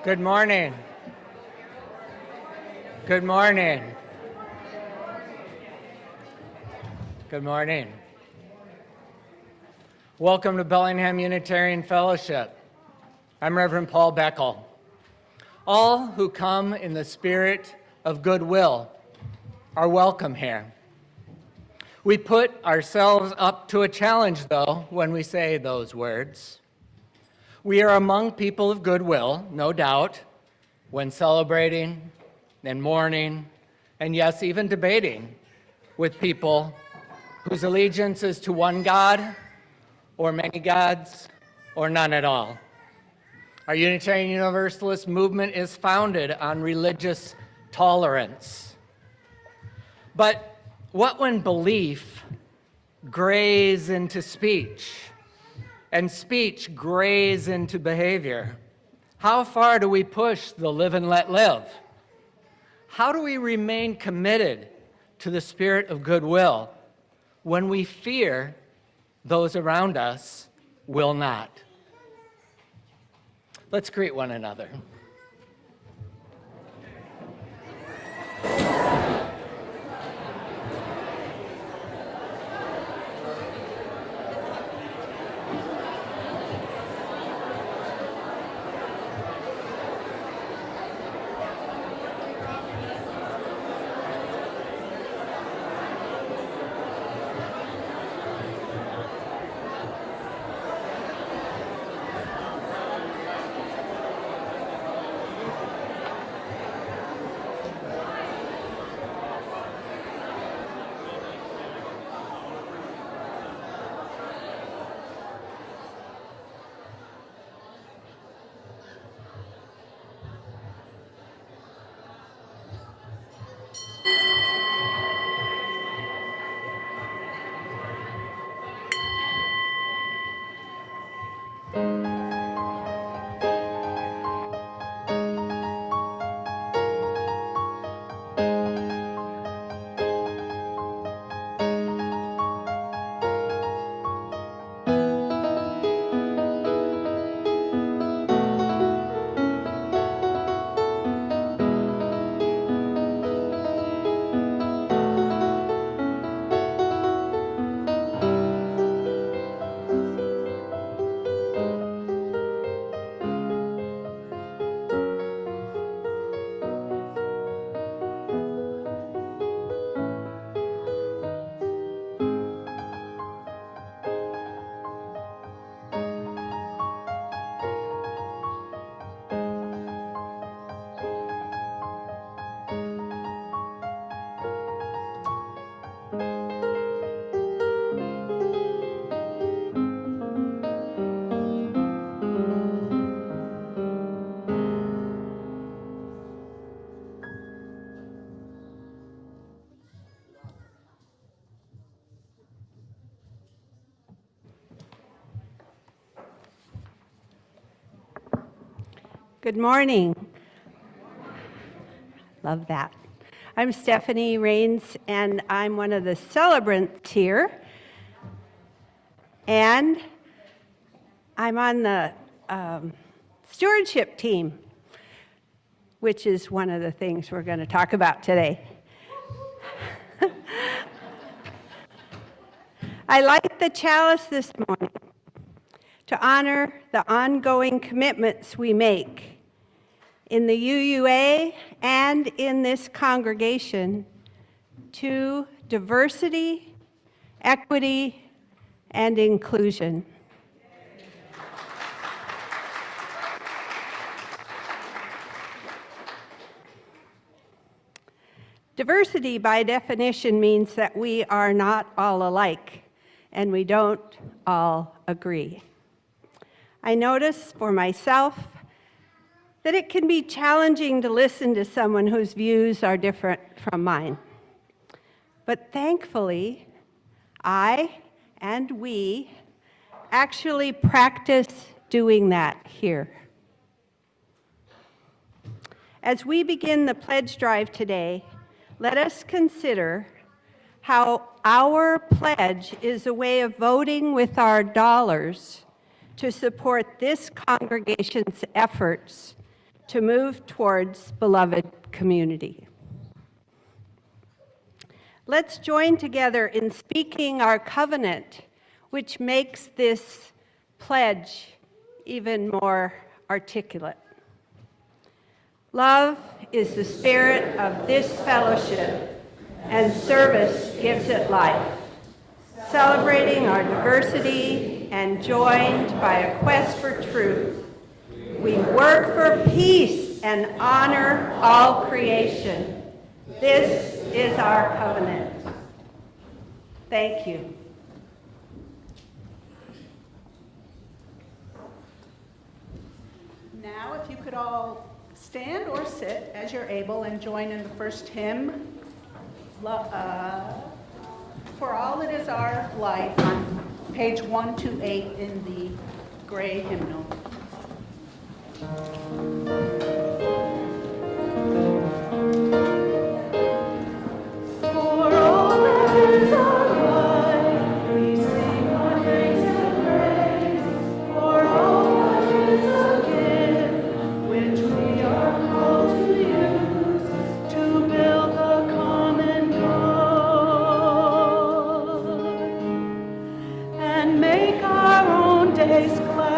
Good morning. Good morning. Good morning. Welcome to Bellingham Unitarian Fellowship. I'm Reverend Paul Beckel. All who come in the spirit of goodwill are welcome here. We put ourselves up to a challenge, though, when we say those words. We are among people of goodwill, no doubt, when celebrating and mourning, and yes, even debating with people whose allegiance is to one God, or many gods, or none at all. Our Unitarian Universalist movement is founded on religious tolerance. But what when belief grays into speech, and speech grays into behavior? How far do we push the live and let live? How do we remain committed to the spirit of goodwill when we fear those around us will not? Let's greet one another. Good morning. Love that. I'm Stephanie Rains, and I'm one of the celebrants here. And I'm on the stewardship team, which is one of the things we're going to talk about today. I light the chalice this morning to honor the ongoing commitments we make in the UUA and in this congregation to diversity, equity, and inclusion. Diversity, by definition, means that we are not all alike, and we don't all agree. I notice for myself that it can be challenging to listen to someone whose views are different from mine. But thankfully, I and we actually practice doing that here. As we begin the pledge drive today, let us consider how our pledge is a way of voting with our dollars to support this congregation's efforts to move towards beloved community. Let's join together in speaking our covenant, which makes this pledge even more articulate. Love is the spirit of this fellowship, and service gives it life. Celebrating our diversity and joined by a quest for truth, we work for peace and honor all creation. This is our covenant. Thank you. Now, if you could all stand or sit as you're able and join in the first hymn, For All That Is Our Life, on page 128 in the gray hymnal. For all that is our life, we sing our thanks and praise. For all that is our gift, which we are called to use to build the common good and make our own days glad.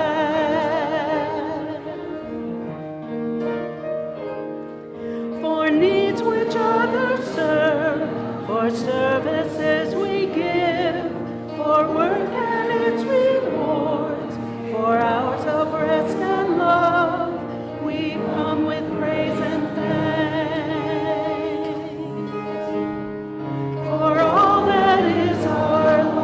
For needs which others serve, for services we give, for work and its rewards, for hours of rest and love, we come with praise and thanks. For all that is our life,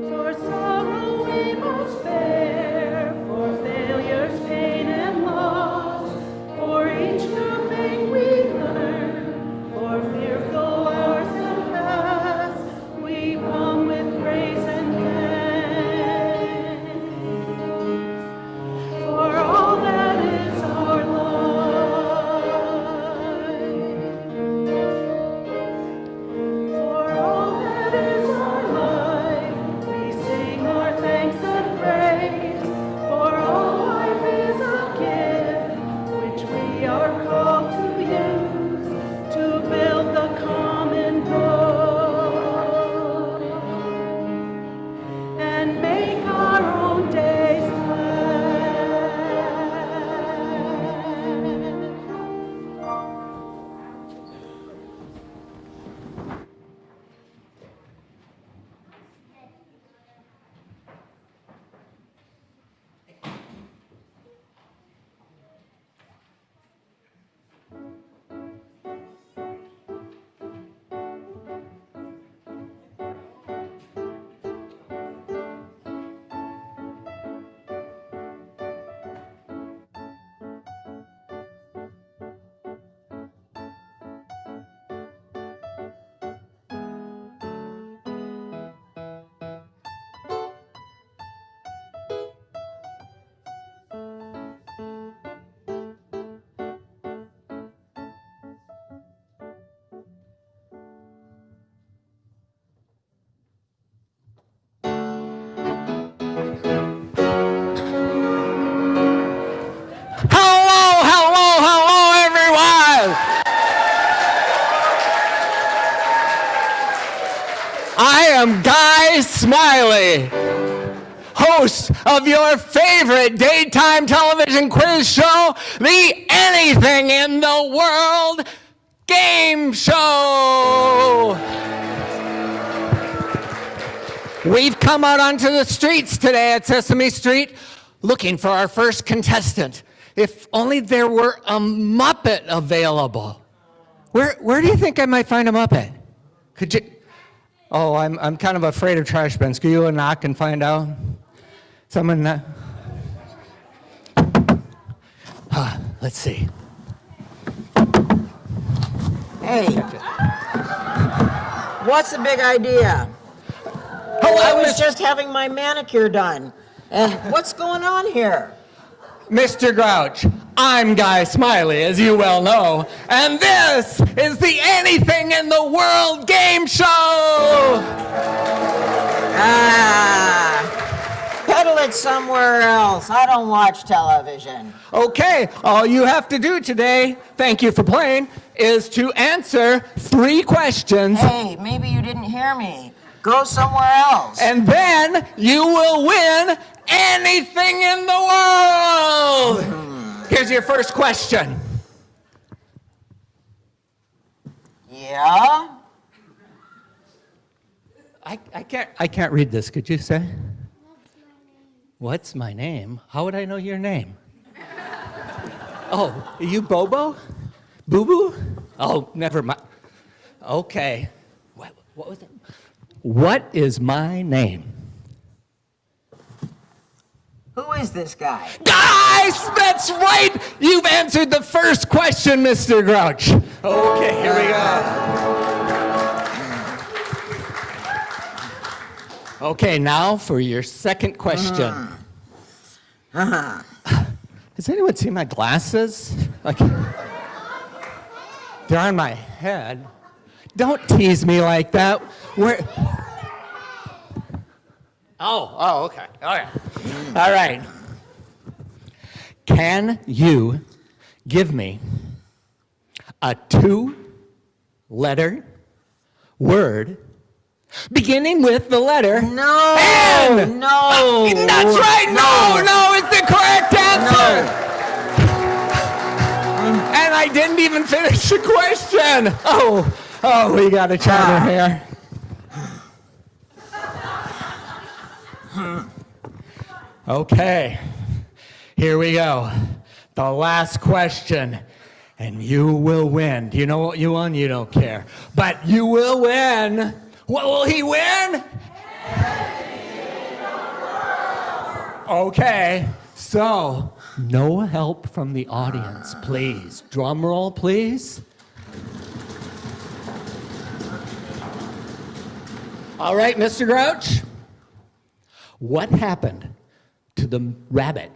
for sorrow we must bear, for failures, pain, and loss, for each new thing we learn, for fearful hours that pass, we come with praise and thanks. For all that is our life, for all that is our life, we sing our thanks and praise. For all life is a gift, which we are called to use to build the common good and make our own days glad. Hello, everyone. I am Guy Smiley, host of your favorite daytime television quiz show, the Anything in the World Game Show. We've come out onto the streets today at Sesame Street looking for our first contestant. If only there were a Muppet available. Where do you think I might find a Muppet? Could you? Oh, I'm kind of afraid of trash bins. Could you knock and find out? Someone. Let's see. Hey, what's the big idea? I was just having my manicure done. And what's going on here? Mr. Grouch, I'm Guy Smiley, as you well know, and this is the Anything in the World Game Show! Pedal it, it somewhere else. I don't watch television. Okay, all you have to do today, thank you for playing, is to answer 3 questions. Hey, maybe you didn't hear me. Go somewhere else. And then you will win anything in the world. Here's your first question. Yeah? I can't read this. Could you say? What's my name? How would I know your name? Oh, are you Bobo? Boo Boo? Oh, never mind. Okay. What was it? What is my name? Who is this guy? Guys, that's right! You've answered the first question, Mr. Grouch. Okay, here we go. Okay, now for your second question. Has anyone seen my glasses? Like, they're on my head. Don't tease me like that. Where? Oh, okay. All right. All right. Can you give me a 2-letter word beginning with the letter No. N? No. That's right. No, it's the correct answer. And I didn't even finish the question. Oh, we got a charter here. Okay, here we go. The last question, and you will win. Do you know what you won? You don't care. But you will win. What will he win? Okay, so no help from the audience, please. Drum roll, please. All right, Mr. Grouch. What happened to the rabbit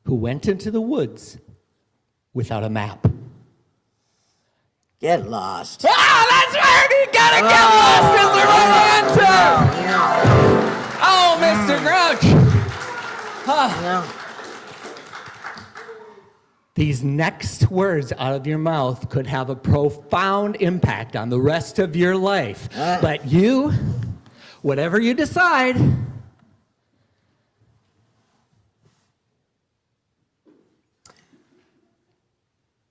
who went into the woods without a map? Get lost. Ah, that's right! You gotta get lost is the right answer! Oh, Mr. Grouch! No. These next words out of your mouth could have a profound impact on the rest of your life. But you, whatever you decide,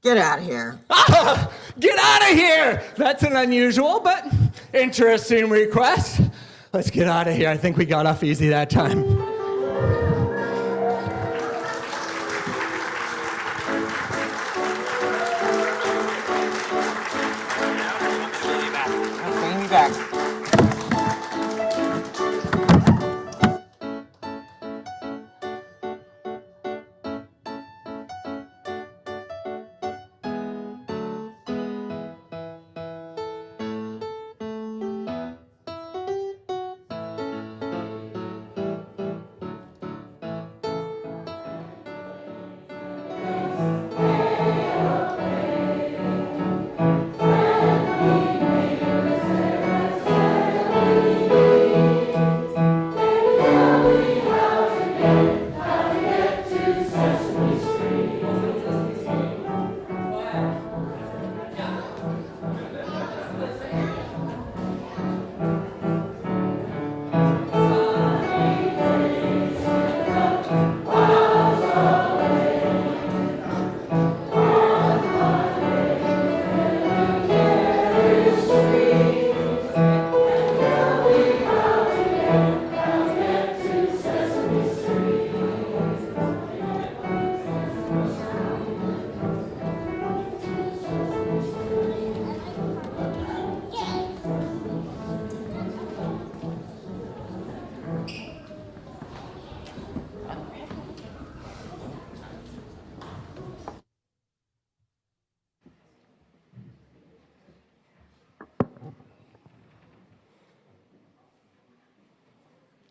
Get out of here. get out of here! That's an unusual but interesting request. Let's get out of here. I think we got off easy that time. I'll bring you back.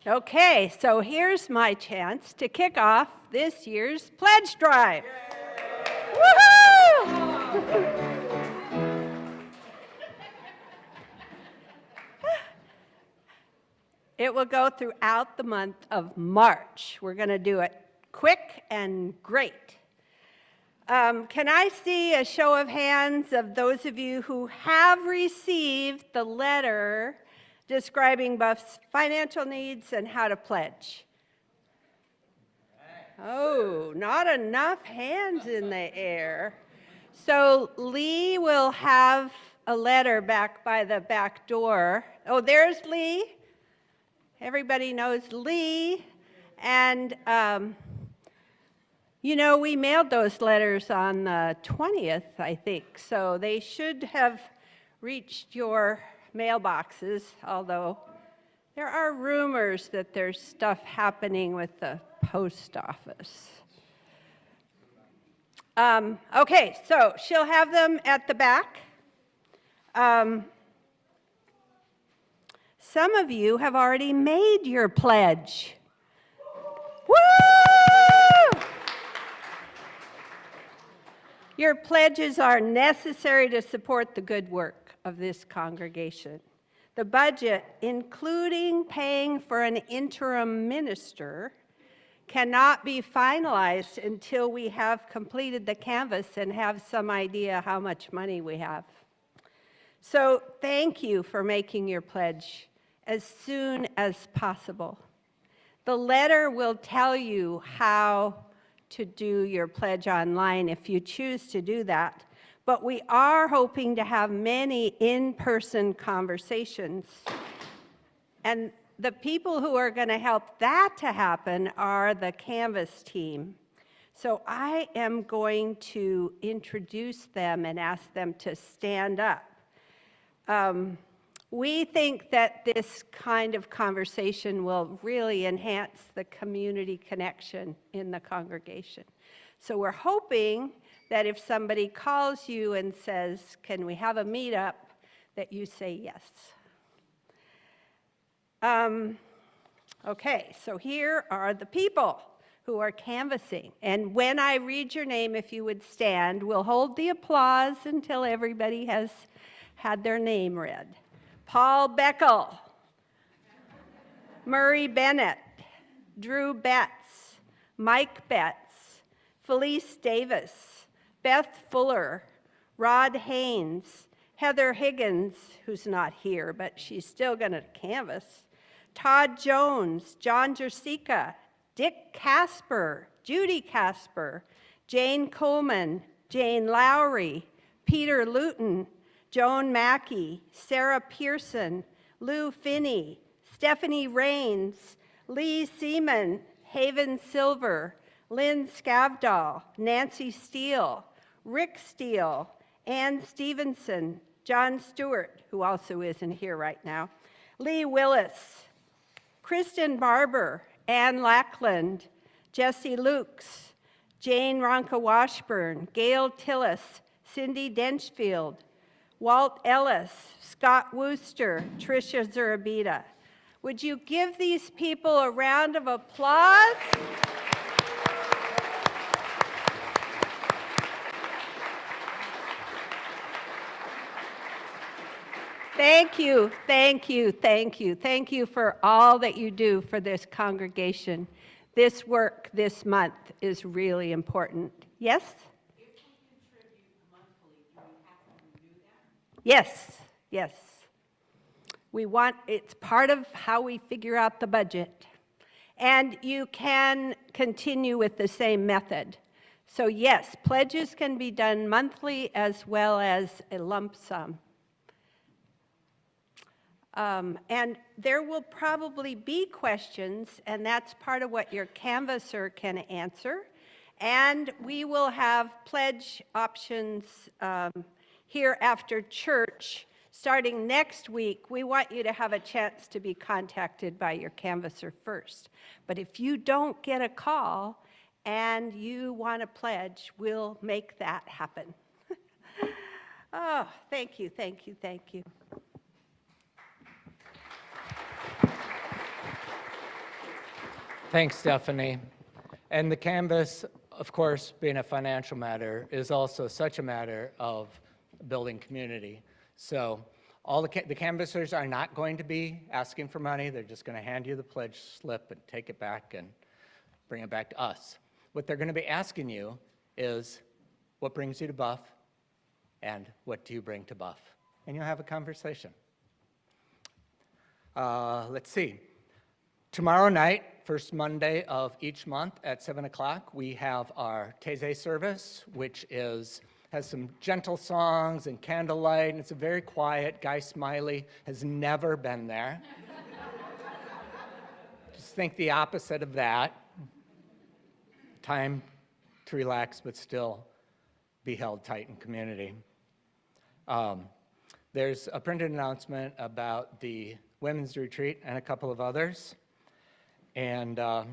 Okay, so here's my chance to kick off this year's pledge drive. Woohoo! It will go throughout the month of March. We're going to do it quick and great. Can I see a show of hands of those of you who have received the letter describing Buff's financial needs and how to pledge? Oh, not enough hands in the air. So Lee will have a letter back by the back door. Oh, there's Lee. Everybody knows Lee. And, you know, we mailed those letters on the 20th, I think. So they should have reached your mailboxes, although there are rumors that there's stuff happening with the post office. Okay, so she'll have them at the back. Some of you have already made your pledge. Woo! Your pledges are necessary to support the good work of this congregation. The budget, including paying for an interim minister, cannot be finalized until we have completed the canvas and have some idea how much money we have. So thank you for making your pledge as soon as possible. The letter will tell you how to do your pledge online if you choose to do that, but we are hoping to have many in-person conversations. And the people who are going to help that to happen are the Canvas team. So I am going to introduce them and ask them to stand up. We think that this kind of conversation will really enhance the community connection in the congregation. So we're hoping that if somebody calls you and says, "Can we have a meetup?" that you say yes. Okay, so here are the people who are canvassing. And when I read your name, if you would stand, we'll hold the applause until everybody has had their name read. Paul Beckel, Murray Bennett, Drew Betts, Mike Betts, Felice Davis, Beth Fuller, Rod Haynes, Heather Higgins, who's not here, but she's still going to canvass, Todd Jones, John Jersica, Dick Casper, Judy Casper, Jane Coleman, Jane Lowry, Peter Luton, Joan Mackey, Sarah Pearson, Lou Finney, Stephanie Rains, Lee Seaman, Haven Silver, Lynn Scavdahl, Nancy Steele, Rick Steele, Ann Stevenson, John Stewart, who also isn't here right now, Lee Willis, Kristen Barber, Ann Lackland, Jesse Lukes, Jane Ronka Washburn, Gail Tillis, Cindy Denchfield, Walt Ellis, Scott Wooster, Tricia Zurabita. Would you give these people a round of applause? Thank you, thank you, thank you. Thank you for all that you do for this congregation. This work this month is really important. Yes? If we contribute monthly, do we have to do that? Yes, yes. It's part of how we figure out the budget. And you can continue with the same method. So yes, pledges can be done monthly as well as a lump sum. And there will probably be questions, and that's part of what your canvasser can answer. And we will have pledge options here after church. Starting next week, we want you to have a chance to be contacted by your canvasser first. But if you don't get a call and you want to pledge, we'll make that happen. Oh, thank you, thank you, thank you. Thanks, Stephanie. And the canvas, of course, being a financial matter, is also such a matter of building community. So All the canvassers are not going to be asking for money. They're just going to hand you the pledge slip and take it back and bring it back to us. What they're going to be asking you is, what brings you to Buff, and what do you bring to Buff? And you'll have a conversation. Let's see. Tomorrow night, first Monday of each month at 7 o'clock, we have our Taizé service, which has some gentle songs and candlelight, and it's a very quiet. Guy Smiley has never been there. Just think the opposite of that. Time to relax, but still be held tight in community. There's a printed announcement about the women's retreat and a couple of others. And I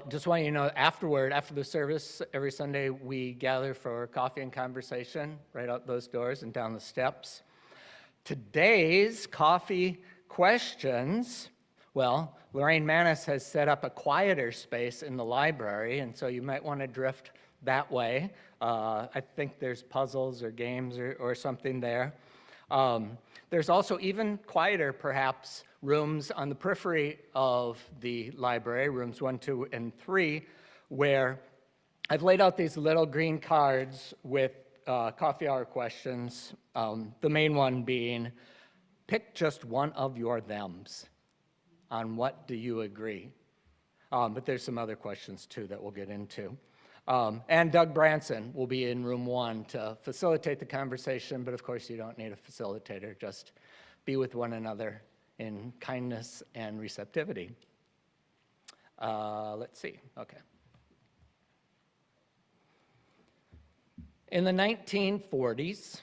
just want you to know, afterward, after the service, every Sunday we gather for coffee and conversation right out those doors and down the steps. Today's coffee questions, well, Lorraine Manis has set up a quieter space in the library, and so you might want to drift that way. I think there's puzzles or games or something there. There's also even quieter, perhaps, rooms on the periphery of the library, rooms 1, 2, and 3, where I've laid out these little green cards with coffee hour questions, the main one being, pick just one of your thems. On what do you agree? But there's some other questions, too, that we'll get into. And Doug Branson will be in room 1 to facilitate the conversation, but of course you don't need a facilitator, just be with one another in kindness and receptivity. Let's see, okay. In the 1940s,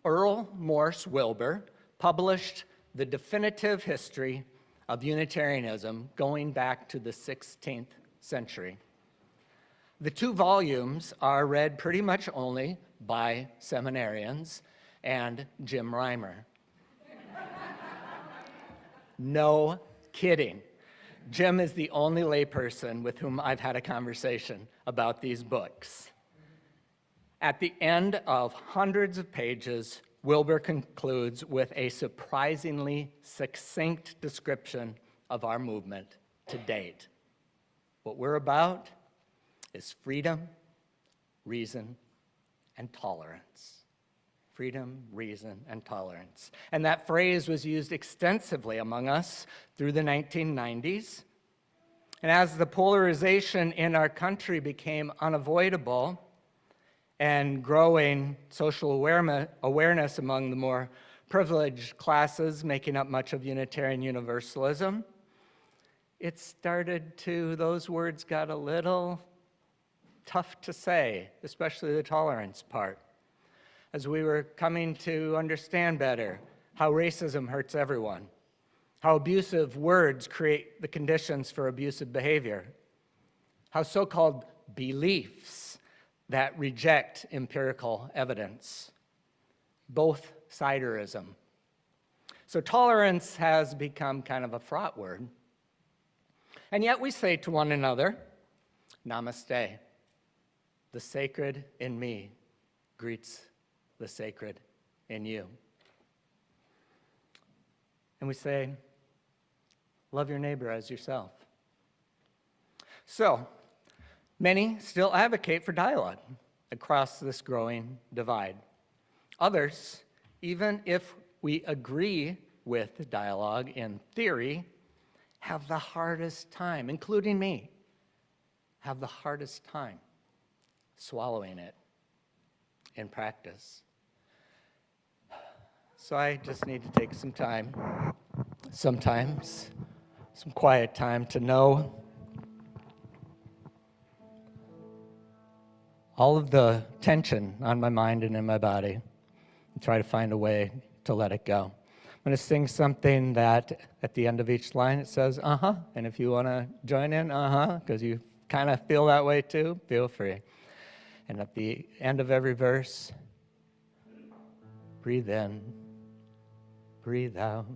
Earl Morse Wilbur published the definitive history of Unitarianism going back to the 16th century. The 2 volumes are read pretty much only by seminarians and Jim Reimer. No kidding. Jim is the only layperson with whom I've had a conversation about these books. At the end of hundreds of pages, Wilbur concludes with a surprisingly succinct description of our movement to date. What we're about is freedom, reason, and tolerance. Freedom, reason, and tolerance. And that phrase was used extensively among us through the 1990s. And as the polarization in our country became unavoidable and growing social awareness among the more privileged classes making up much of Unitarian Universalism, those words got a little tough to say, especially the tolerance part. As we were coming to understand better how racism hurts everyone, how abusive words create the conditions for abusive behavior, how so-called beliefs that reject empirical evidence, both siderism. So tolerance has become kind of a fraught word. And yet we say to one another, namaste. The sacred in me greets the sacred in you. And we say, love your neighbor as yourself. So, many still advocate for dialogue across this growing divide. Others, even if we agree with dialogue in theory, have the hardest time, including me, have the hardest time swallowing it in practice. So I just need to take some time, sometimes, some quiet time to know all of the tension on my mind and in my body and try to find a way to let it go. I'm going to sing something that at the end of each line it says, uh-huh, and if you want to join in, uh-huh, because you kind of feel that way too, feel free. And at the end of every verse, breathe in, breathe out.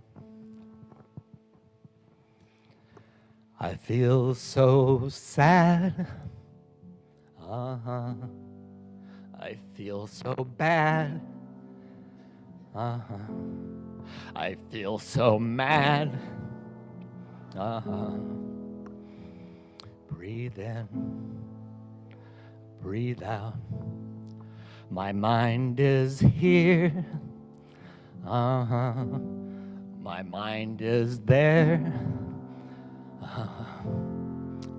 I feel so sad. I feel so bad. I feel so mad. Breathe in, breathe out. My mind is here. My mind is there.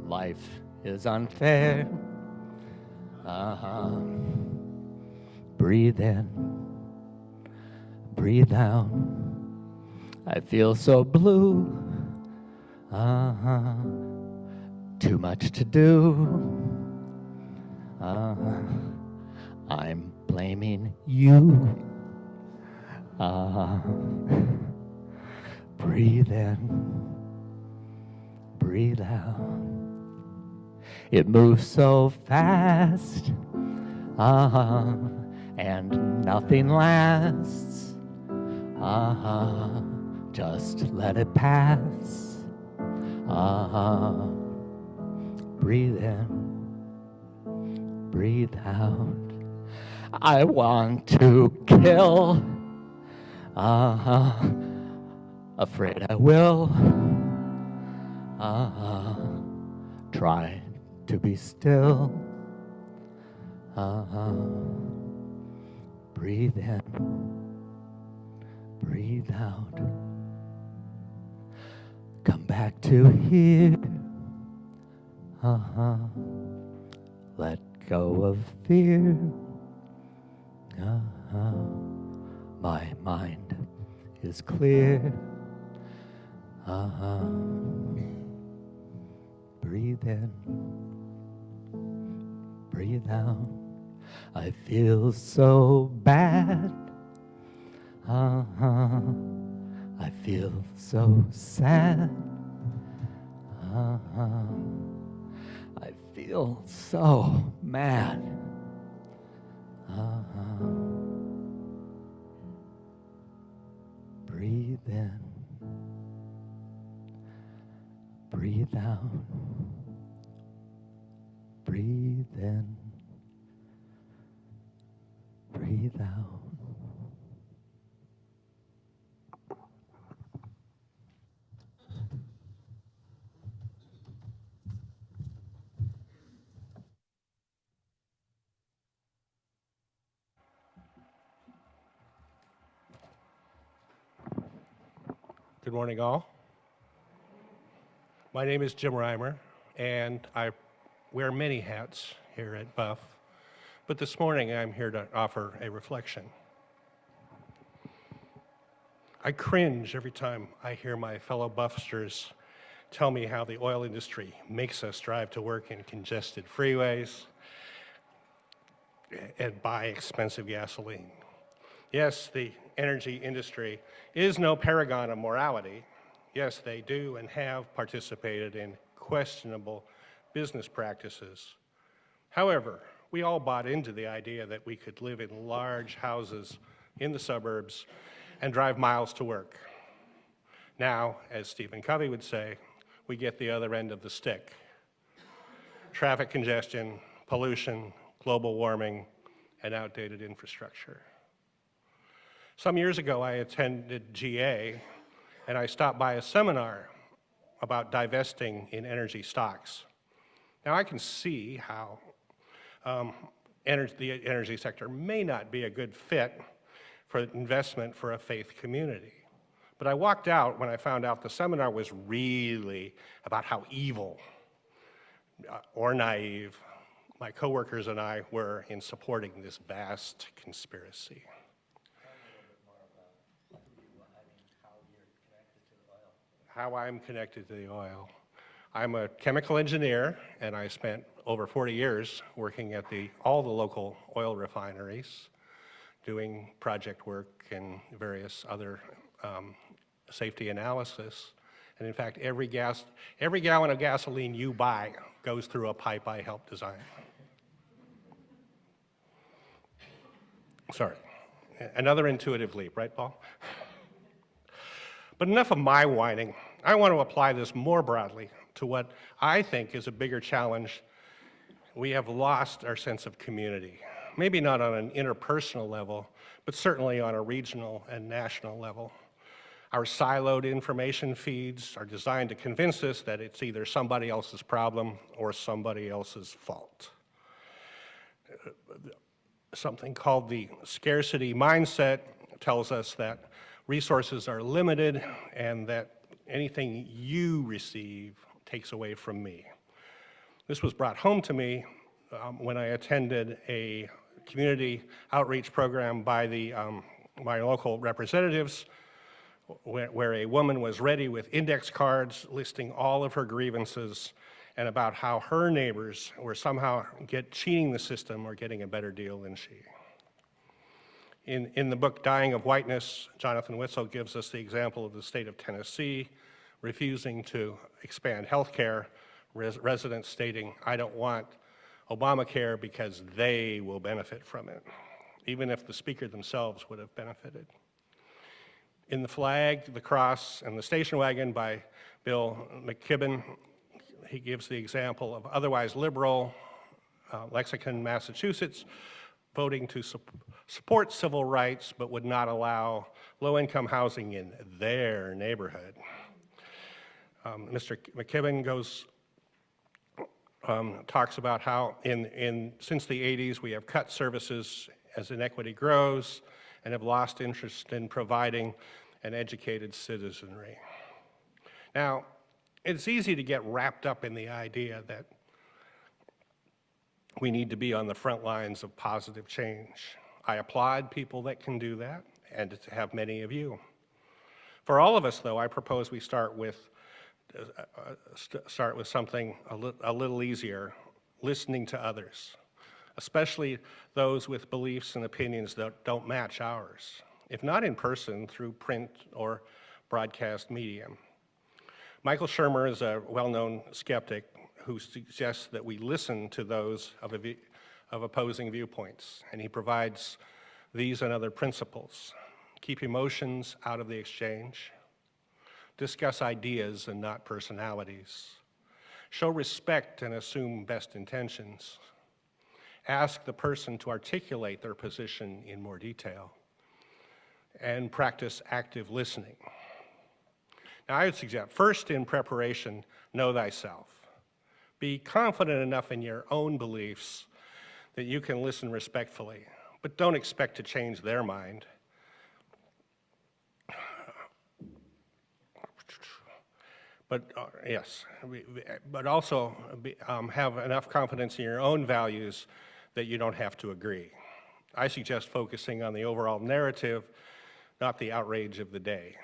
Life is unfair. Breathe in, breathe out. I feel so blue. Too much to do. I'm blaming you. Breathe in, breathe out. It moves so fast, and nothing lasts. Just let it pass. Breathe in, breathe out. I want to kill. Afraid I will. Try to be still. Breathe in, breathe out. Come back to here. Let go of fear. My mind is clear. Breathe in, breathe out. I feel so bad. I feel so sad. I feel so mad. Breathe in, breathe out. Breathe in, breathe out. Good morning, all. My name is Jim Reimer, and I wear many hats here at Buff, but this morning I'm here to offer a reflection. I cringe every time I hear my fellow Buffsters tell me how the oil industry makes us drive to work in congested freeways and buy expensive gasoline. Yes, the energy industry is no paragon of morality. Yes, they do and have participated in questionable business practices. However, we all bought into the idea that we could live in large houses in the suburbs and drive miles to work. Now, as Stephen Covey would say, we get the other end of the stick. Traffic congestion, pollution, global warming, and outdated infrastructure. Some years ago, I attended GA, and I stopped by a seminar about divesting in energy stocks. Now, I can see how the energy sector may not be a good fit for investment for a faith community. But I walked out when I found out the seminar was really about how evil or naive my coworkers and I were in supporting this vast conspiracy. How I'm connected to the oil. I'm a chemical engineer, and I spent over 40 years working at all the local oil refineries, doing project work and various other safety analysis. And in fact, every gallon of gasoline you buy goes through a pipe I helped design. Sorry, another intuitive leap, right, Paul? But enough of my whining. I want to apply this more broadly to what I think is a bigger challenge. We have lost our sense of community. maybe not on an interpersonal level, but certainly on a regional and national level. Our siloed information feeds are designed to convince us that it's either somebody else's problem or somebody else's fault. Something called the scarcity mindset tells us that resources are limited and that anything you receive takes away from me. This was brought home to me when I attended a community outreach program by my local representatives, where a woman was ready with index cards listing all of her grievances and about how her neighbors were somehow cheating the system or getting a better deal than she. In the book Dying of Whiteness, Jonathan Witzel gives us the example of the state of Tennessee refusing to expand health care, residents stating, "I don't want Obamacare because they will benefit from it," even if the speaker themselves would have benefited. In The Flag, the Cross, and the Station Wagon by Bill McKibben, he gives the example of otherwise liberal Lexington, Massachusetts, voting to support civil rights but would not allow low-income housing in their neighborhood. Mr. McKibben talks about how since the 80s we have cut services as inequity grows and have lost interest in providing an educated citizenry. Now, it's easy to get wrapped up in the idea that we need to be on the front lines of positive change. I applaud people that can do that, and to have many of you. For all of us, though, I propose we start with something a little easier, listening to others, especially those with beliefs and opinions that don't match ours, if not in person, through print or broadcast medium. Michael Shermer is a well-known skeptic who suggests that we listen to those of opposing viewpoints, and he provides these and other principles. Keep emotions out of the exchange. Discuss ideas and not personalities. Show respect and assume best intentions. Ask the person to articulate their position in more detail. And practice active listening. Now, I would suggest, first in preparation, know thyself. Be confident enough in your own beliefs that you can listen respectfully, but don't expect to change their mind. But also have enough confidence in your own values that you don't have to agree. I suggest focusing on the overall narrative, not the outrage of the day,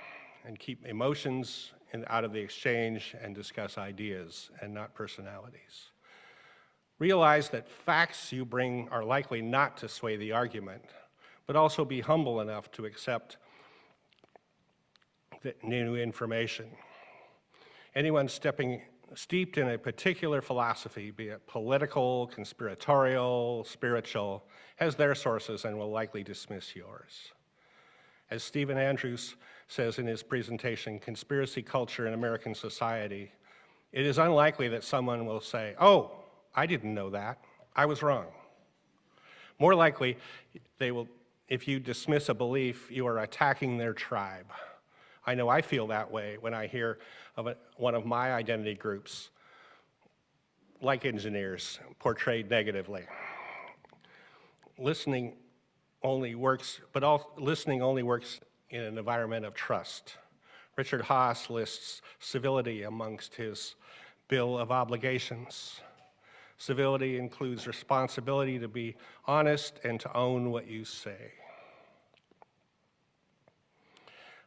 and keep emotions out of the exchange and discuss ideas and not personalities. Realize that facts you bring are likely not to sway the argument, but also be humble enough to accept the new information. Anyone steeped in a particular philosophy, be it political, conspiratorial, spiritual, has their sources and will likely dismiss yours. As Stephen Andrews says in his presentation, Conspiracy Culture in American Society, it is unlikely that someone will say, "Oh, I didn't know that. I was wrong." More likely, if you dismiss a belief, you are attacking their tribe. I know I feel that way when I hear of one of my identity groups, like engineers, portrayed negatively. Listening only works in an environment of trust. Richard Haas lists civility amongst his bill of obligations. Civility includes responsibility to be honest and to own what you say.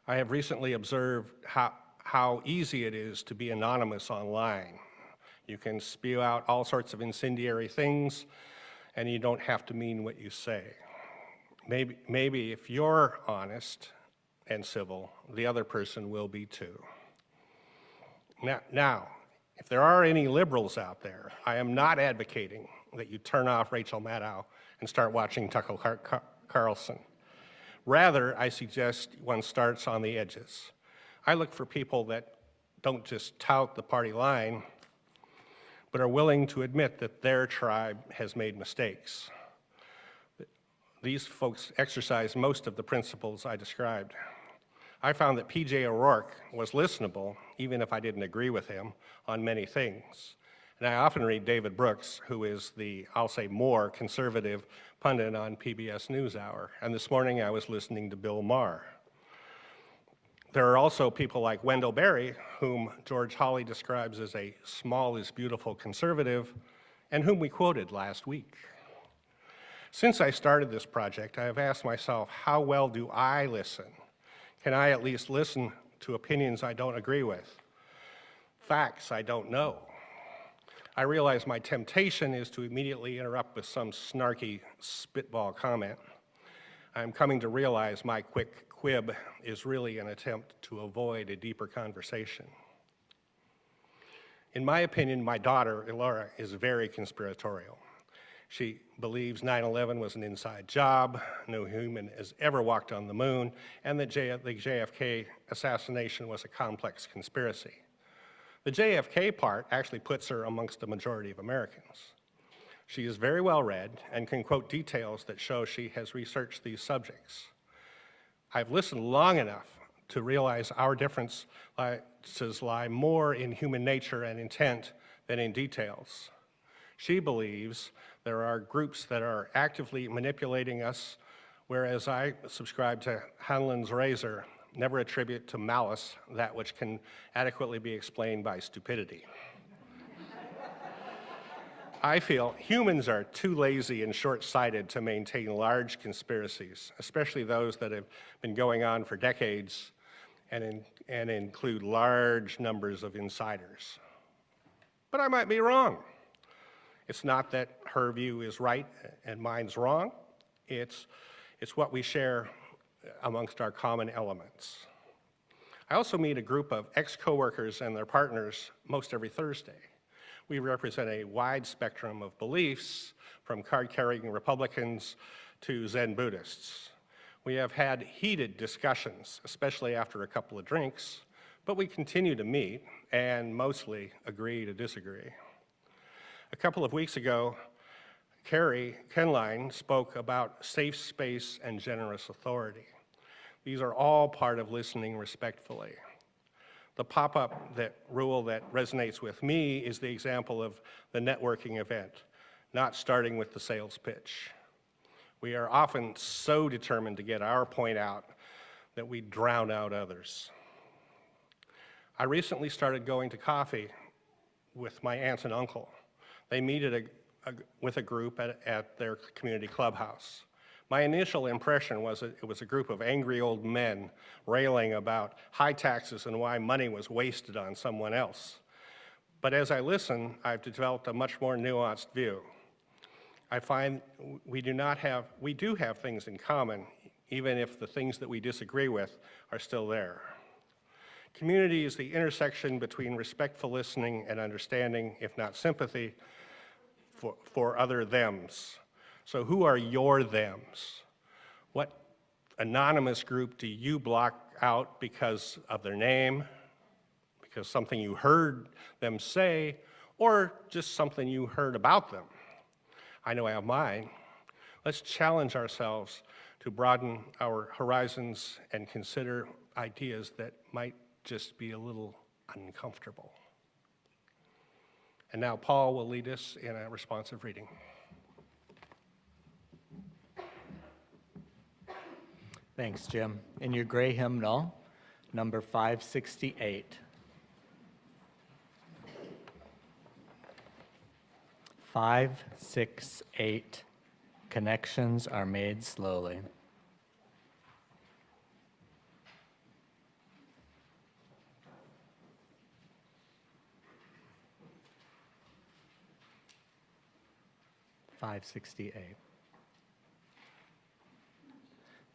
I have recently observed how easy it is to be anonymous online. You can spew out all sorts of incendiary things, and you don't have to mean what you say. Maybe if you're honest and civil, the other person will be too. Now, if there are any liberals out there, I am not advocating that you turn off Rachel Maddow and start watching Tucker Carlson. Rather, I suggest one starts on the edges. I look for people that don't just tout the party line, but are willing to admit that their tribe has made mistakes. These folks exercise most of the principles I described. I found that P.J. O'Rourke was listenable, even if I didn't agree with him on many things. And I often read David Brooks, who is the, I'll say, more conservative pundit on PBS NewsHour. And this morning I was listening to Bill Maher. There are also people like Wendell Berry, whom George Hawley describes as a small is beautiful conservative, and whom we quoted last week. Since I started this project, I have asked myself, how well do I listen? Can I at least listen to opinions I don't agree with? Facts I don't know. I realize my temptation is to immediately interrupt with some snarky spitball comment. I'm coming to realize my quick quib is really an attempt to avoid a deeper conversation. In my opinion, my daughter, Elora, is very conspiratorial. She believes 9/11 was an inside job, no human has ever walked on the moon, and that the JFK assassination was a complex conspiracy. The JFK part actually puts her amongst the majority of Americans. She is very well read and can quote details that show she has researched these subjects. I've listened long enough to realize our differences lie more in human nature and intent than in details. She believes there are groups that are actively manipulating us, whereas I subscribe to Hanlon's razor, never attribute to malice that which can adequately be explained by stupidity. I feel humans are too lazy and short-sighted to maintain large conspiracies, especially those that have been going on for decades and include large numbers of insiders. But I might be wrong. It's not that her view is right and mine's wrong. It's what we share amongst our common elements. I also meet a group of ex-coworkers and their partners most every Thursday. We represent a wide spectrum of beliefs, from card-carrying Republicans to Zen Buddhists. We have had heated discussions, especially after a couple of drinks, but we continue to meet and mostly agree to disagree. A couple of weeks ago, Carrie Kenline spoke about safe space and generous authority. These are all part of listening respectfully. The pop-up rule that resonates with me is the example of the networking event, not starting with the sales pitch. We are often so determined to get our point out that we drown out others. I recently started going to coffee with my aunt and uncle. They meet with a group at their community clubhouse. My initial impression was that it was a group of angry old men railing about high taxes and why money was wasted on someone else. But as I listen, I've developed a much more nuanced view. I find we do have things in common, even if the things that we disagree with are still there. Community is the intersection between respectful listening and understanding, if not sympathy, for other thems. So who are your thems? What anonymous group do you block out because of their name, because something you heard them say, or just something you heard about them? I know I have mine. Let's challenge ourselves to broaden our horizons and consider ideas that might just be a little uncomfortable. And now Paul will lead us in a responsive reading. Thanks, Jim. In your gray hymnal, number 568. 568. Connections are made slowly.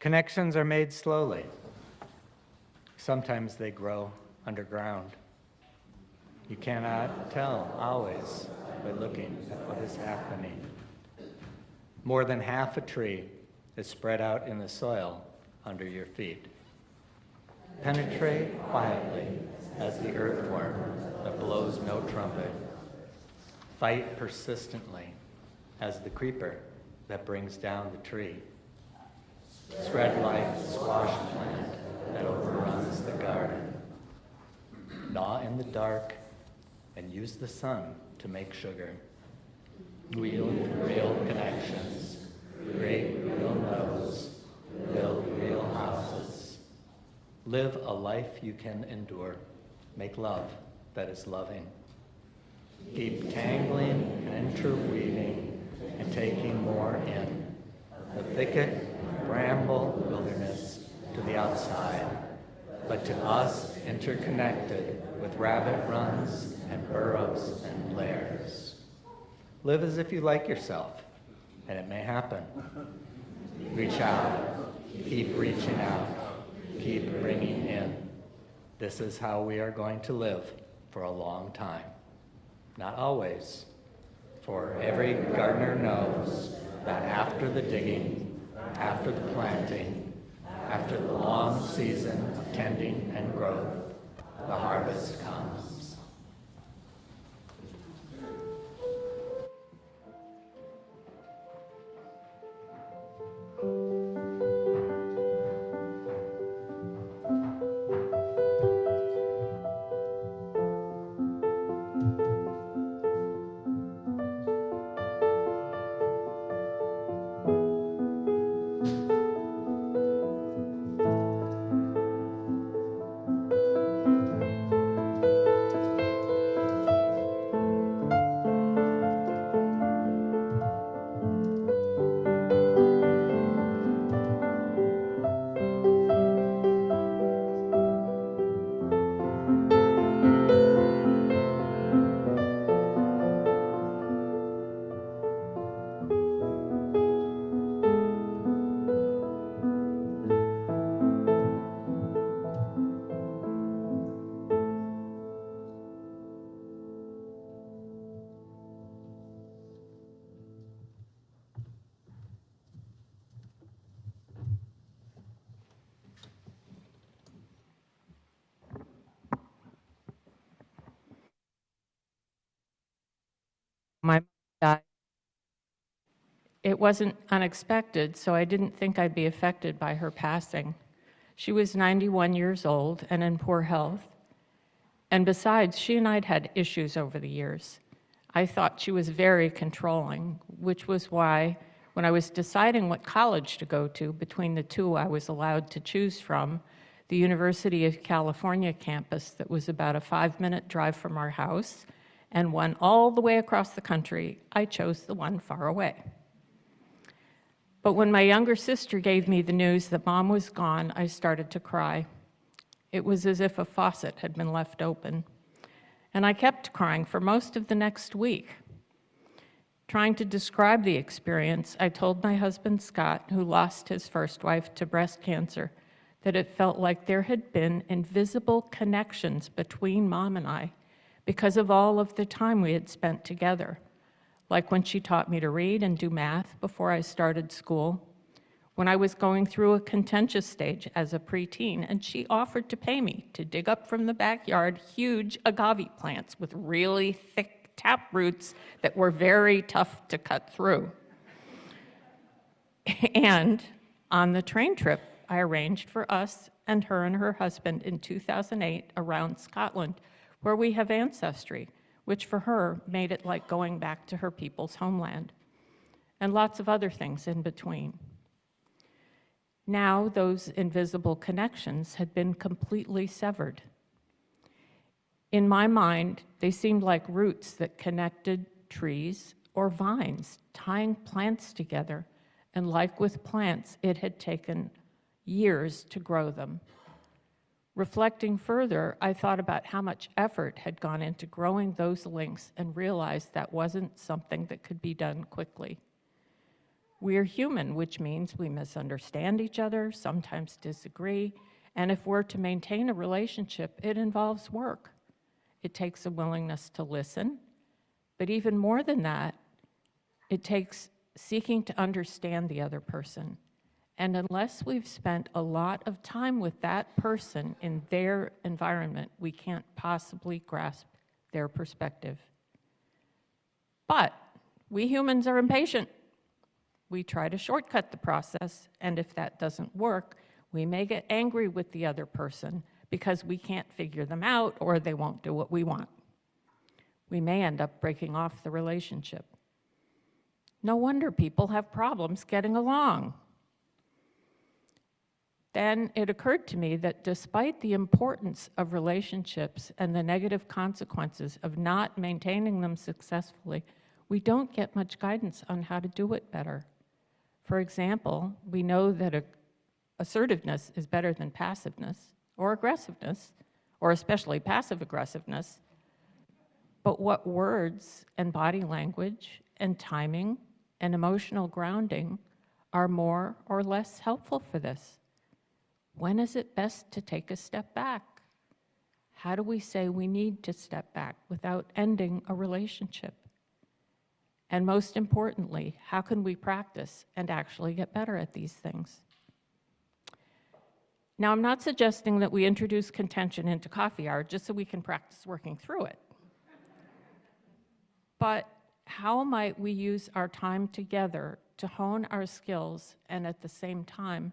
Connections are made slowly. Sometimes they grow underground. You cannot tell always by looking at what is happening. More than half a tree is spread out in the soil under your feet. Penetrate quietly as the earthworm that blows no trumpet. Fight persistently as the creeper that brings down the tree. spread like the squash plant that overruns the garden. Gnaw in the dark and use the sun to make sugar. Wield real connections, create real nodes, build real houses. Live a life you can endure. Make love that is loving. Keep tangling and interweaving and taking more in. The thicket, bramble, wilderness to the outside, but to us interconnected with rabbit runs and burrows and lairs. Live as if you like yourself, and it may happen. Reach out, keep reaching out, keep bringing in. This is how we are going to live for a long time. Not always, for every gardener knows that after the digging, after the planting, after the long season of tending and growth, the harvest comes. My mom died. It wasn't unexpected, so I didn't think I'd be affected by her passing. She was 91 years old and in poor health. And besides, she and I'd had issues over the years. I thought she was very controlling, which was why, when I was deciding what college to go to between the two I was allowed to choose from, the University of California campus that was about a 5-minute drive from our house, and one all the way across the country, I chose the one far away. But when my younger sister gave me the news that Mom was gone, I started to cry. It was as if a faucet had been left open. And I kept crying for most of the next week. Trying to describe the experience, I told my husband Scott, who lost his first wife to breast cancer, that it felt like there had been invisible connections between Mom and I because of all of the time we had spent together. Like when she taught me to read and do math before I started school, when I was going through a contentious stage as a preteen, and she offered to pay me to dig up from the backyard huge agave plants with really thick tap roots that were very tough to cut through. And on the train trip I arranged for us and her husband in 2008 around Scotland, where we have ancestry, which for her made it like going back to her people's homeland, and lots of other things in between. Now those invisible connections had been completely severed. In my mind, they seemed like roots that connected trees or vines, tying plants together, and like with plants, it had taken years to grow them. Reflecting further, I thought about how much effort had gone into growing those links and realized that wasn't something that could be done quickly. We're human, which means we misunderstand each other, sometimes disagree, and if we're to maintain a relationship, it involves work. It takes a willingness to listen, but even more than that, it takes seeking to understand the other person. And unless we've spent a lot of time with that person in their environment, we can't possibly grasp their perspective. But we humans are impatient. We try to shortcut the process, and if that doesn't work, we may get angry with the other person because we can't figure them out or they won't do what we want. We may end up breaking off the relationship. No wonder people have problems getting along. Then it occurred to me that despite the importance of relationships and the negative consequences of not maintaining them successfully, we don't get much guidance on how to do it better. For example, we know that assertiveness is better than passiveness or aggressiveness, or especially passive aggressiveness. But what words and body language and timing and emotional grounding are more or less helpful for this? When is it best to take a step back? How do we say we need to step back without ending a relationship? And most importantly, how can we practice and actually get better at these things? Now, I'm not suggesting that we introduce contention into coffee hour just so we can practice working through it. But how might we use our time together to hone our skills and at the same time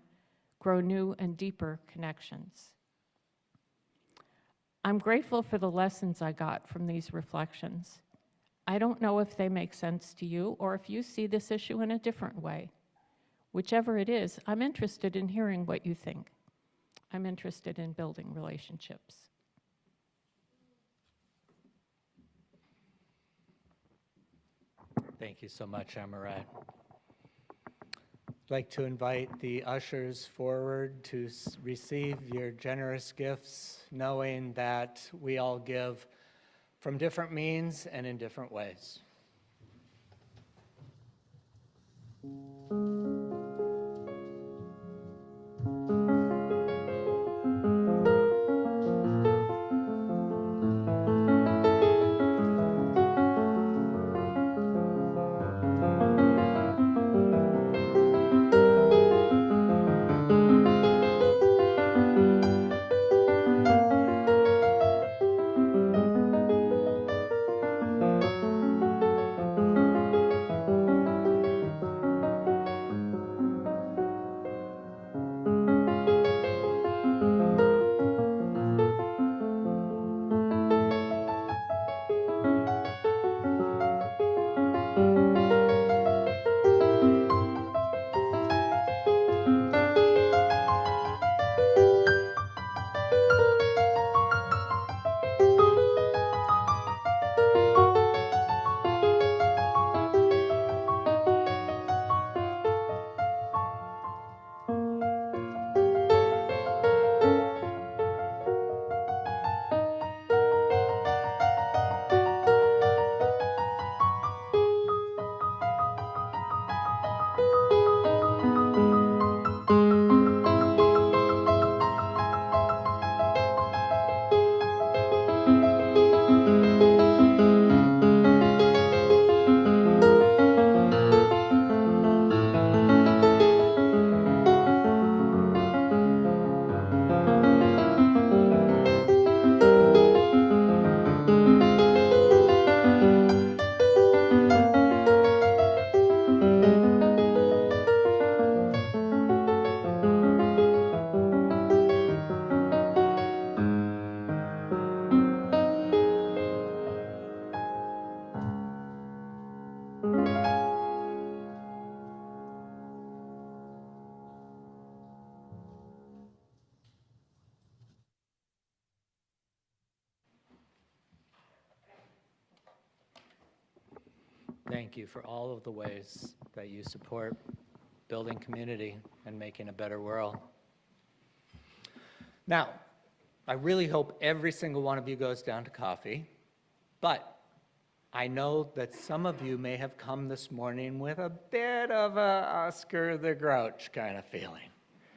grow new and deeper connections? I'm grateful for the lessons I got from these reflections. I don't know if they make sense to you or if you see this issue in a different way. Whichever it is, I'm interested in hearing what you think. I'm interested in building relationships. Thank you so much, Amarat. I'd like to invite the ushers forward to receive your generous gifts, knowing that we all give from different means and in different ways. Thank you for all of the ways that you support building community and making a better world. Now, I really hope every single one of you goes down to coffee, but I know that some of you may have come this morning with a bit of a Oscar the Grouch kind of feeling.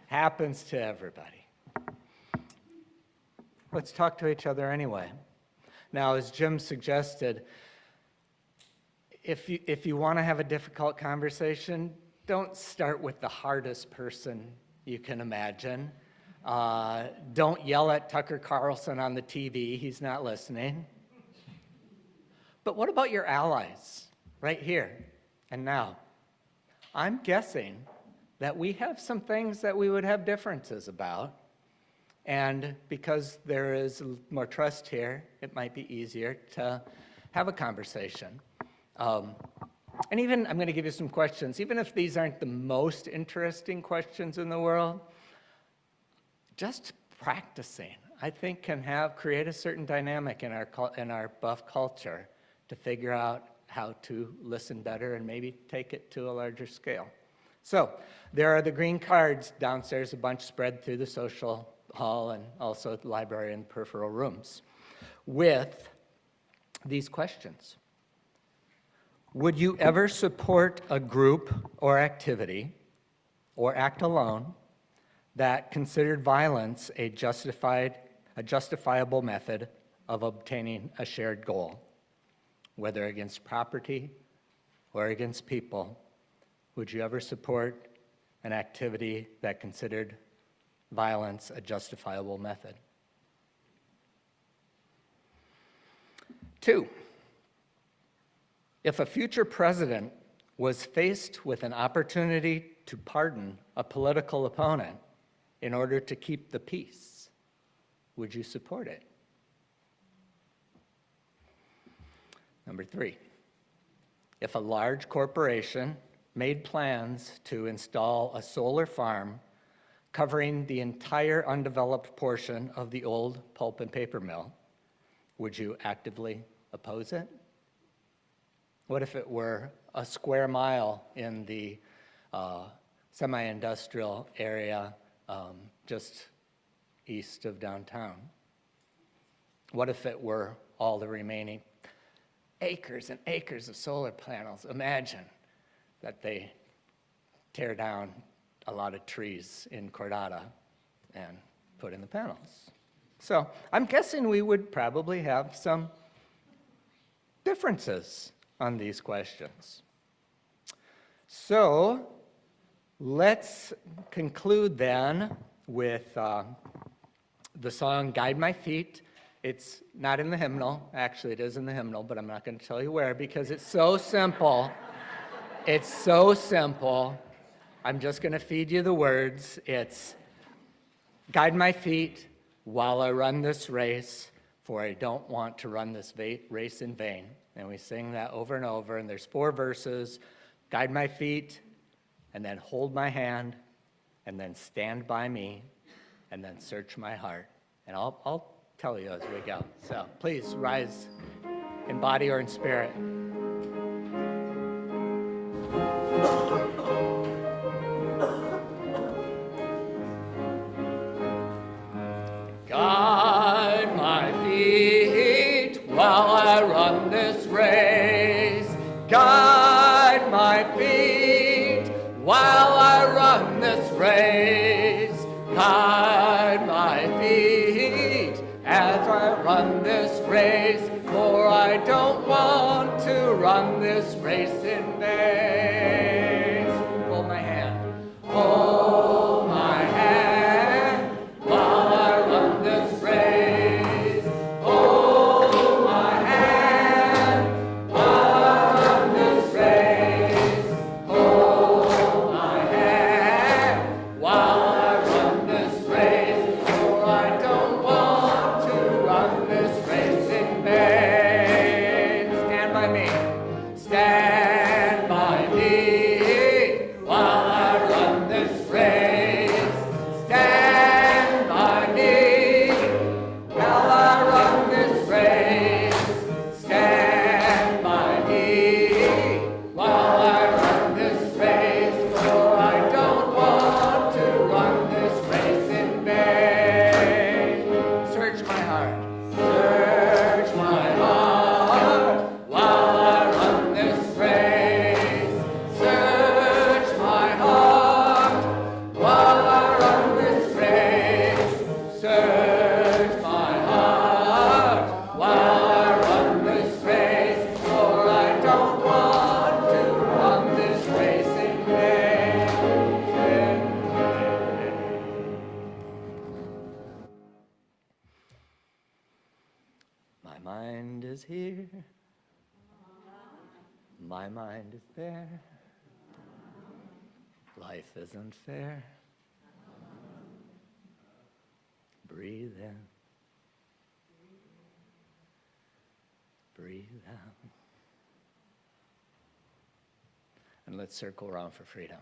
Happens to everybody. Let's talk to each other anyway. Now, as Jim suggested, if you want to have a difficult conversation, don't start with the hardest person you can imagine. Don't yell at Tucker Carlson on the TV. He's not listening. But what about your allies right here and now? I'm guessing that we have some things that we would have differences about. And because there is more trust here, it might be easier to have a conversation. And even, I'm going to give you some questions. Even if these aren't the most interesting questions in the world, just practicing, I think, can create a certain dynamic in our buff culture to figure out how to listen better and maybe take it to a larger scale. So there are the green cards downstairs, a bunch spread through the social hall and also the library and peripheral rooms with these questions. Would you ever support a group or activity or act alone that considered violence a justifiable method of obtaining a shared goal, whether against property or against people? Would you ever support an activity that considered violence a justifiable method? 2, if a future president was faced with an opportunity to pardon a political opponent in order to keep the peace, would you support it? Number 3, if a large corporation made plans to install a solar farm covering the entire undeveloped portion of the old pulp and paper mill, would you actively oppose it? What if it were a square mile in the semi-industrial area just east of downtown? What if it were all the remaining acres and acres of solar panels? Imagine that they tear down a lot of trees in Cordata and put in the panels. So I'm guessing we would probably have some differences on these questions. So let's conclude then with the song Guide My Feet. It's not in the hymnal. Actually, it is in the hymnal, but I'm not going to tell you where because it's so simple. It's so simple. I'm just going to feed you the words. It's guide my feet while I run this race, for I don't want to run this race in vain. And we sing that over and over, and there's 4 verses. Guide my feet, and then hold my hand, and then stand by me, and then search my heart. And I'll tell you as we go. So please rise in body or in spirit. Guide my feet while I run this race. Guide my feet while I run this race. Guide my feet as I run this race, for I don't want to run this race in vain. Hold my hand. Hold my hand while I run this race. Hold my hand while I run this race. Hold my hand while I run this race, for I don't want to run this race in vain. Stand by me. Stand by me while I run this race. Stand by me while I run this race. Stand by me while I run this race, for I don't want to run this race in vain. Search my heart. Search my heart while I run this race. Search my heart while I run this race. Search my heart while I run this race, for I don't want to run this race in vain. My mind is here. My mind is there. Life isn't fair. Breathe in. Breathe out. And let's circle around for freedom.